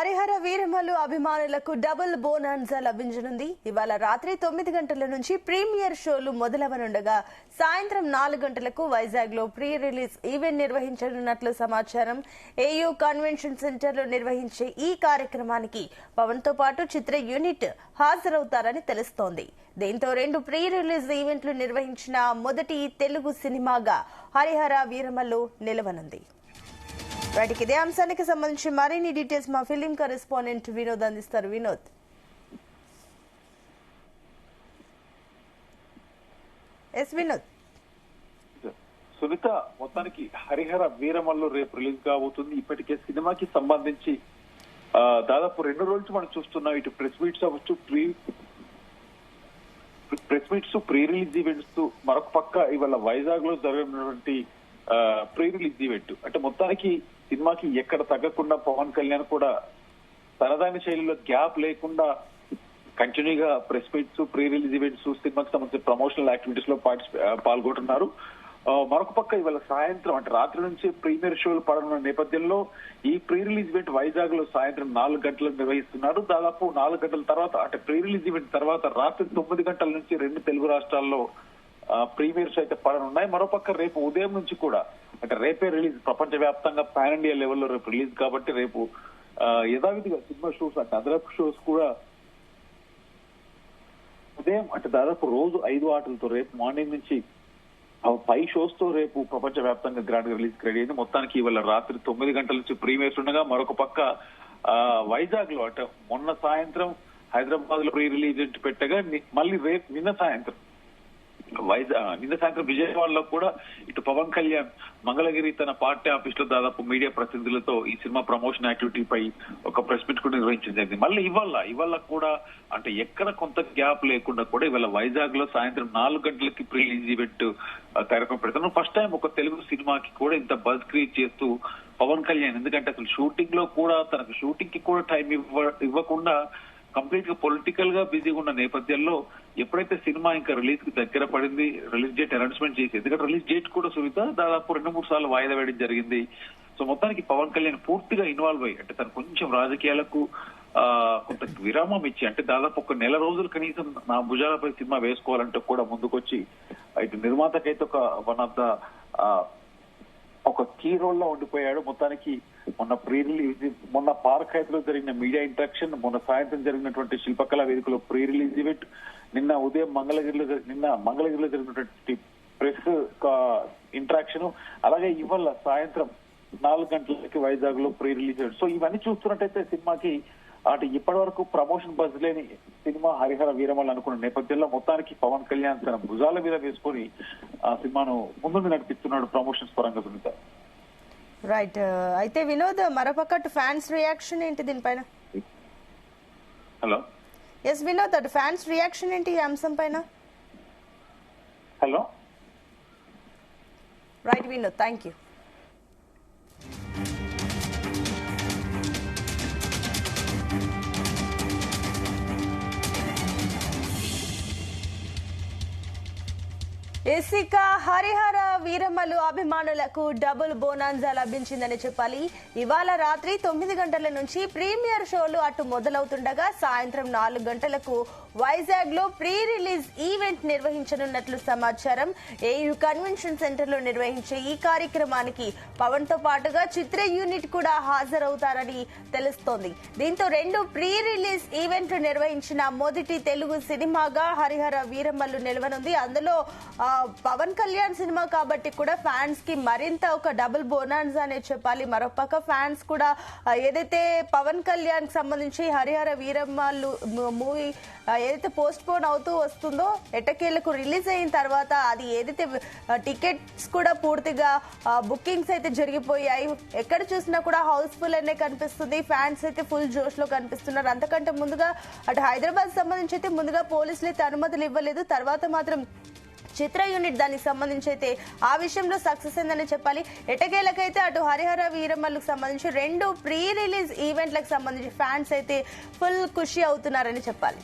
హరిహర వీరమల్లు అభిమానులకు డబుల్ బోనాన్సా లభించనుంది. ఇవాళ రాత్రి 9 గంటల నుంచి ప్రీమియర్ షోలు మొదలవనుండగా సాయంత్రం 4 గంటలకు వైజాగ్ లో ప్రీ రిలీజ్ ఈవెంట్ నిర్వహించనున్నట్లు సమాచారం. ఏయూ కన్వెన్షన్ సెంటర్ లో నిర్వహించే ఈ కార్యక్రమానికి పవన్ తో పాటు చిత్ర యూనిట్ హాజరవుతారని తెలుస్తోంది. దీంతో 2 ప్రీ రిలీజ్ ఈవెంట్లు నిర్వహించిన మొదటి తెలుగు సినిమాగా హరిహర వీరమల్లు నిలవనుంది. ఇదే అంశానికి సంబంధించి మరిన్ని డీటెయిల్స్ మా ఫిలిం కరెస్పాండెంట్ వినోద్ అందిస్తారు. వినోద్, వినోద్. సునీత, మొత్తానికి హరిహర వీరమల్లు రేపు రిలీజ్ కాబోతుంది. ఇప్పటికే సినిమాకి సంబంధించి దాదాపు 2 రోజులు మనం చూస్తున్నాం. ఇటు ప్రెస్ మీట్స్ అవ్వచ్చు, ప్రీ రిలీజ్ ఈవెంట్స్, మరొక పక్క ఇవాళ వైజాగ్ లో జరగనున్నటువంటి ప్రీ రిలీజ్ ఈవెంట్. అంటే మొత్తానికి సినిమాకి ఎక్కడ తగ్గకుండా పవన్ కళ్యాణ్ కూడా తనదైన శైలిలో గ్యాప్ లేకుండా కంటిన్యూగా press meets, pre release events, సినిమాకి సంబంధించిన ప్రమోషనల్ యాక్టివిటీస్ లో పాల్గొంటున్నారు. మరొక పక్క ఇవాళ సాయంత్రం అంటే రాత్రి నుంచి ప్రీమియర్ షోలు పడనున్న నేపథ్యంలో ఈ ప్రీ రిలీజ్ ఈవెంట్ వైజాగ్ లో సాయంత్రం 4 గంటలకు నిర్వహిస్తున్నారు. దాదాపు 4 గంటల తర్వాత అంటే ప్రీ రిలీజ్ ఈవెంట్ తర్వాత రాత్రి 9 గంటల నుంచి 2 తెలుగు రాష్ట్రాల్లో ప్రీమియర్స్ అయితే పడనున్నాయి. మరోపక్క రేపు ఉదయం నుంచి కూడా అంటే రేపే రిలీజ్, ప్రపంచ వ్యాప్తంగా పాన్ ఇండియా లెవెల్లో రేపు రిలీజ్ కాబట్టి రేపు యథావిధిగా సినిమా షోస్ అంటే అదనపు షోస్ కూడా ఉదయం అంటే దాదాపు రోజు 5 ఆటలతో రేపు మార్నింగ్ నుంచి 5 షోస్ తో రేపు ప్రపంచ వ్యాప్తంగా గ్రాండ్ గా రిలీజ్ రెడీ అయింది. మొత్తానికి ఇవాళ రాత్రి 9 గంటల నుంచి ప్రీమియర్స్ ఉండగా మరొక పక్క వైజాగ్ లో అంటే మొన్న సాయంత్రం హైదరాబాద్ లో ప్రీ రిలీజ్ పెట్టగా మళ్ళీ రేపు నిన్న సాయంత్రం విజయవాడలో కూడా ఇటు పవన్ కళ్యాణ్ మంగళగిరి తన పార్టీ ఆఫీస్ లో దాదాపు మీడియా ప్రతినిధులతో ఈ సినిమా ప్రమోషన్ యాక్టివిటీ పై ఒక ప్రెస్ మీట్ కూడా నిర్వహించింది. మళ్ళీ ఇవాళ కూడా అంటే ఎక్కడ కొంత గ్యాప్ లేకుండా కూడా ఇవాళ వైజాగ్ లో సాయంత్రం 4 గంటలకి ప్రీ రిలీజ్ ఈవెంట్ కార్యక్రమం పెడతాను. ఫస్ట్ టైం ఒక తెలుగు సినిమాకి కూడా ఇంత బజ్ క్రియేట్ చేస్తూ పవన్ కళ్యాణ్, ఎందుకంటే అసలు షూటింగ్ లో కూడా తనకు షూటింగ్ కి కూడా టైం ఇవ్వకుండా కంప్లీట్ గా పొలిటికల్ గా బిజీగా ఉన్న నేపథ్యంలో ఎప్పుడైతే సినిమా ఇంకా రిలీజ్ కి దగ్గర పడింది, రిలీజ్ డేట్ అనౌన్స్మెంట్ చేసి, ఎందుకంటే రిలీజ్ డేట్ కూడా సునీత దాదాపు 2-3 సార్లు వాయిదా వేయడం జరిగింది. సో మొత్తానికి పవన్ కళ్యాణ్ పూర్తిగా ఇన్వాల్వ్ అయ్యి అంటే తను కొంచెం రాజకీయాలకు కొంత విరామం ఇచ్చి అంటే దాదాపు 1 నెల రోజులు కనీసం నా భుజాలపై సినిమా వేసుకోవాలంటే కూడా ముందుకొచ్చి ఇటు నిర్మాతకైతే వన్ ఆఫ్ ద ఒక కీ రోల్ లో ఉండిపోయాడు. మొత్తానికి మొన్న ప్రీ రిలీజ్, మొన్న పార్క్ హైత్లో జరిగిన మీడియా ఇంటరాక్షన్, మొన్న సాయంత్రం జరిగినటువంటి శిల్పకళా వేదికలో ప్రీ రిలీజ్ ఈవెంట్, నిన్న ఉదయం మంగళగిరిలో జరిగినటువంటి ప్రెస్ ఇంటరాక్షన్, అలాగే ఇవాళ సాయంత్రం 4 గంటలకి వైజాగ్ లో ప్రీ రిలీజ్ ఈవెంట్. సో ఇవన్నీ చూస్తున్నట్టయితే సినిమాకి అటు ఇప్పటి వరకు ప్రమోషన్ బజ్ లేని సినిమా హరిహర వీరమల్లు అనుకున్న నేపథ్యంలో మొత్తానికి పవన్ కళ్యాణ్ తన భుజాల మీద వేసుకొని ఆ సినిమాను ముందుండి నడిపిస్తున్నాడు ప్రమోషన్స్ పరంగా. సునీత, రైట్. అయితే వినోద్, మరోపక్క ఫ్యాన్స్ రియాక్షన్ ఏంటి దీనిపైన? హలో, ఎస్ వినోద్, అటు ఫ్యాన్స్ రియాక్షన్ ఏంటి ఈ అంశం పైన? Hello, right Vinod, thank you. ఇక హరిహర వీరమల్లు అభిమానులకు డబుల్ బోనాన్సా లభించిందని చెప్పాలి. ఇవాళ రాత్రి 9 గంటల నుంచి ప్రీమియర్ షోలు అటు మొదలవుతుండగా సాయంత్రం 4 గంటలకు వైజాగ్ లో ప్రీ రిలీజ్ ఈవెంట్ నిర్వహించనున్నట్లు సమాచారం. ఏయూ కన్వెన్షన్ సెంటర్ లో నిర్వహించే ఈ కార్యక్రమానికి పవన్ తో పాటుగా చిత్ర యూనిట్ కూడా హాజరవుతారని తెలుస్తోంది. దీంతో 2 ప్రీ రిలీజ్ ఈవెంట్లు నిర్వహించిన మొదటి తెలుగు సినిమాగా హరిహర వీరమల్లు నిలవనుంది. అందులో పవన్ కళ్యాణ్ సినిమా కాబట్టి కూడా ఫ్యాన్స్ కి మరింత ఒక డబుల్ బోనాన్సా అనే చెప్పాలి. మరొక ఫ్యాన్స్ కూడా ఏదైతే పవన్ కళ్యాణ్ కి సంబంధించి హరిహర వీరమల్లు మూవీ ఏదైతే పోస్ట్ పోన్ అవుతూ వస్తుందో, ఎట్టకేళ్లకు రిలీజ్ అయిన తర్వాత అది ఏదైతే టికెట్స్ కూడా పూర్తిగా బుకింగ్స్ అయితే జరిగిపోయాయి. ఎక్కడ చూసినా కూడా హౌస్ఫుల్ అనే కనిపిస్తుంది. ఫ్యాన్స్ అయితే ఫుల్ జోష్ లో కనిపిస్తున్నారు. అంతకంటే ముందుగా అటు హైదరాబాద్ సంబంధించి అయితే ముందుగా పోలీసులు అయితే అనుమతులు ఇవ్వలేదు. తర్వాత మాత్రం చిత్ర యూనిట్ దానికి సంబంధించి అయితే ఆ విషయంలో సక్సెస్ అయిందని చెప్పాలి. ఎటకేలకైతే అటు హరిహర వీరమల్లుకు సంబంధించి 2 ప్రీ రిలీజ్ ఈవెంట్లకు సంబంధించి ఫ్యాన్స్ అయితే ఫుల్ ఖుషి అవుతున్నారని చెప్పాలి.